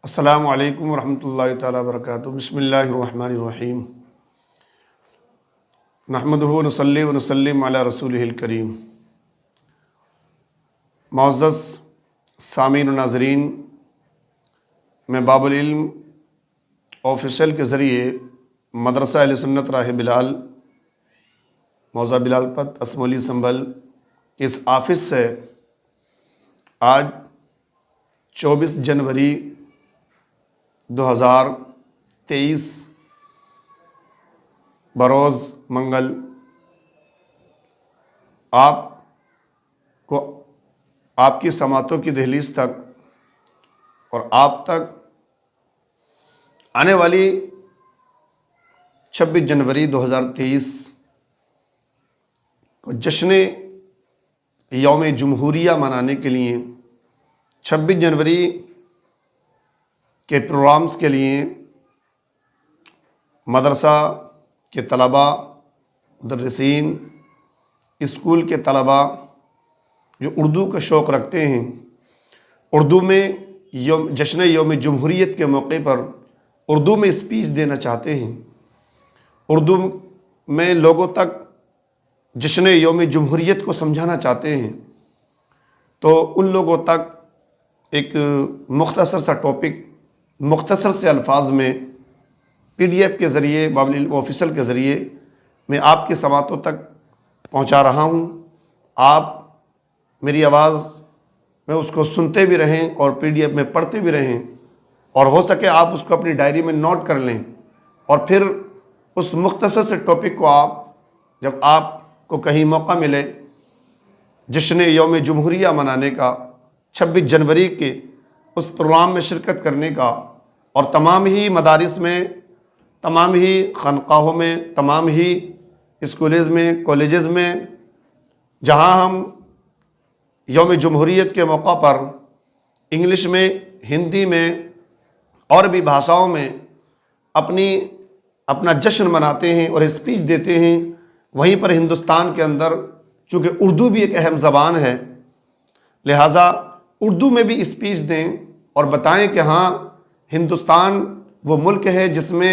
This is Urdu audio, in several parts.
السلام علیکم ورحمۃ اللہ تعالیٰ وبرکاتہ۔ بسم اللہ الرحمن الرحیم۔ نحمدہ ونصلی ونسلم علی رسولہ الکریم۔ معزز سامعین و ناظرین، میں باب العلم آفیشل کے ذریعے مدرسہ اہل سنت راہ بلال، موضع بلال پت، اسمولی سنبھل، اس آفس سے آج 24 جنوری 2023 بروز منگل آپ کو آپ کی سماعتوں کی دہلیز تک اور آپ تک آنے والی 26 جنوری 2023 کو جشن یوم جمہوریہ منانے کے لیے 26 جنوری کے پروگرامز کے لیے مدرسہ کے طلباء، مدرسین، اسکول کے طلباء جو اردو کا شوق رکھتے ہیں، اردو میں جشن یوم جمہوریت کے موقع پر اردو میں اسپیچ دینا چاہتے ہیں، اردو میں لوگوں تک جشن یوم جمہوریت کو سمجھانا چاہتے ہیں، تو ان لوگوں تک ایک مختصر سا ٹاپک مختصر سے الفاظ میں PDF کے ذریعے، باب العلم آفیشل کے ذریعے میں آپ کی سماعتوں تک پہنچا رہا ہوں۔ آپ میری آواز میں اس کو سنتے بھی رہیں اور PDF میں پڑھتے بھی رہیں، اور ہو سکے آپ اس کو اپنی ڈائری میں نوٹ کر لیں، اور پھر اس مختصر سے ٹاپک کو جب آپ کو کہیں موقع ملے جشن یوم جمہوریہ منانے کا، 26 جنوری کے اس پروگرام میں شرکت کرنے کا، اور تمام ہی مدارس میں، تمام ہی خانقاہوں میں، تمام ہی اسکولز میں، کالجز میں، جہاں ہم یوم جمہوریت کے موقع پر انگلش میں، ہندی میں اور بھی بھاشاؤں میں اپنا جشن مناتے ہیں اور اسپیچ دیتے ہیں، وہیں پر ہندوستان کے اندر چونکہ اردو بھی ایک اہم زبان ہے، لہٰذا اردو میں بھی اسپیچ دیں اور بتائیں کہ ہاں، ہندوستان وہ ملک ہے جس میں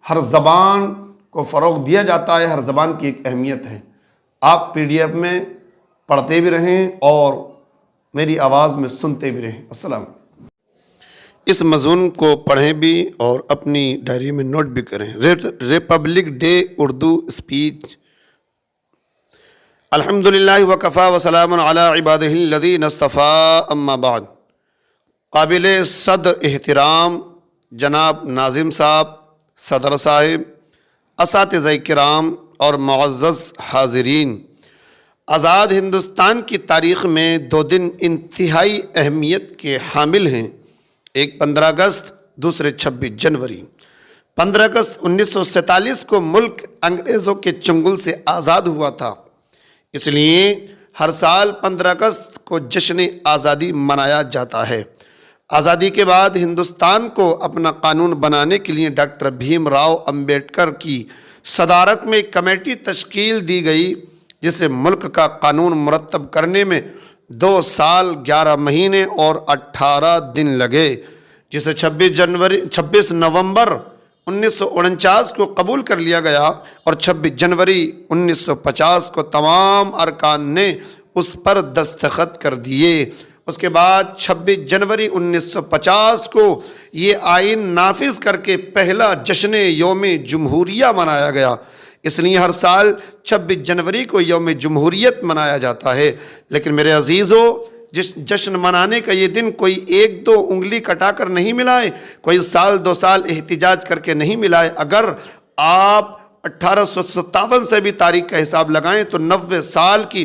ہر زبان کو فروغ دیا جاتا ہے، ہر زبان کی ایک اہمیت ہے۔ آپ PDF میں پڑھتے بھی رہیں اور میری آواز میں سنتے بھی رہیں۔ السلام۔ اس مضمون کو پڑھیں بھی اور اپنی ڈائری میں نوٹ بھی کریں۔ Republic day Urdu speech. الحمدللہ وکفی وسلام علی عبادہ الذین اصطفیٰ، اما بعد۔ قابل صدر احترام جناب ناظم صاحب، صدر صاحب، اساتذہ کرام اور معزز حاضرین، آزاد ہندوستان کی تاریخ میں 2 دن انتہائی اہمیت کے حامل ہیں، ایک 15 اگست، دوسرے 26 جنوری۔ 15 اگست 1947 کو ملک انگریزوں کے چنگل سے آزاد ہوا تھا، اس لیے ہر سال 15 اگست کو جشن آزادی منایا جاتا ہے۔ آزادی کے بعد ہندوستان کو اپنا قانون بنانے کے لیے ڈاکٹر بھیم راؤ امبیڈکر کی صدارت میں ایک کمیٹی تشکیل دی گئی، جسے ملک کا قانون مرتب کرنے میں 2 سال 11 مہینے اور 18 دن لگے، جسے 26 نومبر 1949 کو قبول کر لیا گیا، اور 26 جنوری 1950 کو تمام ارکان نے اس پر دستخط کر دیے۔ اس کے بعد 26 جنوری 1950 کو یہ آئین نافذ کر کے پہلا جشن یوم جمہوریہ منایا گیا، اس لیے ہر سال 26 جنوری کو یوم جمہوریت منایا جاتا ہے۔ لیکن میرے عزیزو، جشن منانے کا یہ دن کوئی 1-2 انگلی کٹا کر نہیں ملائے، کوئی 1-2 سال احتجاج کر کے نہیں ملائے۔ اگر آپ 1857 سے بھی تاریخ کا حساب لگائیں تو 90 سال کی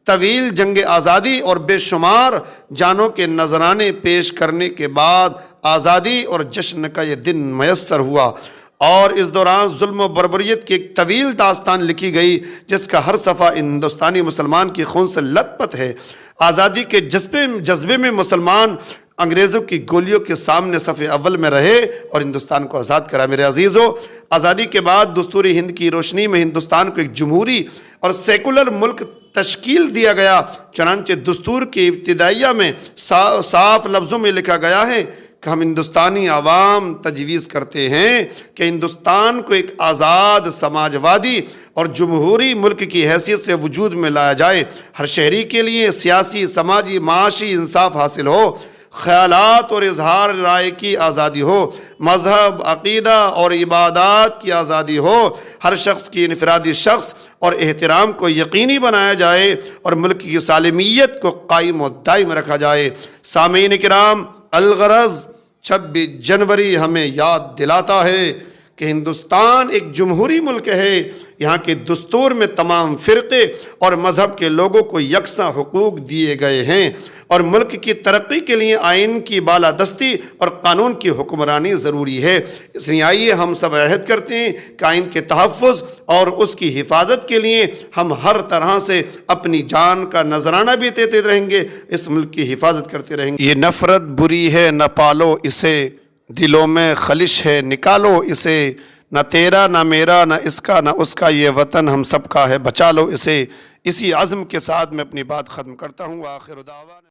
طویل جنگ آزادی اور بے شمار جانوں کے نذرانے پیش کرنے کے بعد آزادی اور جشن کا یہ دن میسر ہوا، اور اس دوران ظلم و بربریت کی ایک طویل داستان لکھی گئی، جس کا ہر صفحہ ہندوستانی مسلمان کی خون سے لت پت ہے۔ آزادی کے جذبے میں مسلمان انگریزوں کی گولیوں کے سامنے صف اول میں رہے اور ہندوستان کو آزاد کرا۔ میرے عزیزو، آزادی کے بعد دستور ہند کی روشنی میں ہندوستان کو ایک جمہوری اور سیکولر ملک تشکیل دیا گیا۔ چنانچہ دستور کی ابتدائیہ میں صاف لفظوں میں لکھا گیا ہے کہ ہم ہندوستانی عوام تجویز کرتے ہیں کہ ہندوستان کو ایک آزاد سماجوادی اور جمہوری ملک کی حیثیت سے وجود میں لایا جائے، ہر شہری کے لیے سیاسی، سماجی، معاشی انصاف حاصل ہو، خیالات اور اظہار رائے کی آزادی ہو، مذہب، عقیدہ اور عبادات کی آزادی ہو، ہر شخص کی انفرادی شخص اور احترام کو یقینی بنایا جائے اور ملک کی سالمیت کو قائم و دائم رکھا جائے۔ سامعین کرام، الغرض 26 جنوری ہمیں یاد دلاتا ہے کہ ہندوستان ایک جمہوری ملک ہے، یہاں کے دستور میں تمام فرقے اور مذہب کے لوگوں کو یکساں حقوق دیے گئے ہیں اور ملک کی ترقی کے لیے آئین کی بالادستی اور قانون کی حکمرانی ضروری ہے۔ اس لیے آئیے ہم سب عہد کرتے ہیں کہ آئین کے تحفظ اور اس کی حفاظت کے لیے ہم ہر طرح سے اپنی جان کا نذرانہ بھی دیتے رہیں گے، اس ملک کی حفاظت کرتے رہیں گے۔ یہ نفرت بری ہے، نہ پالو اسے، دلوں میں خلش ہے، نکالو اسے، نہ تیرا نہ میرا نہ اس کا نہ اس کا، یہ وطن ہم سب کا ہے، بچا لو اسے۔ اسی عزم کے ساتھ میں اپنی بات ختم کرتا ہوں۔ آخر دعوانا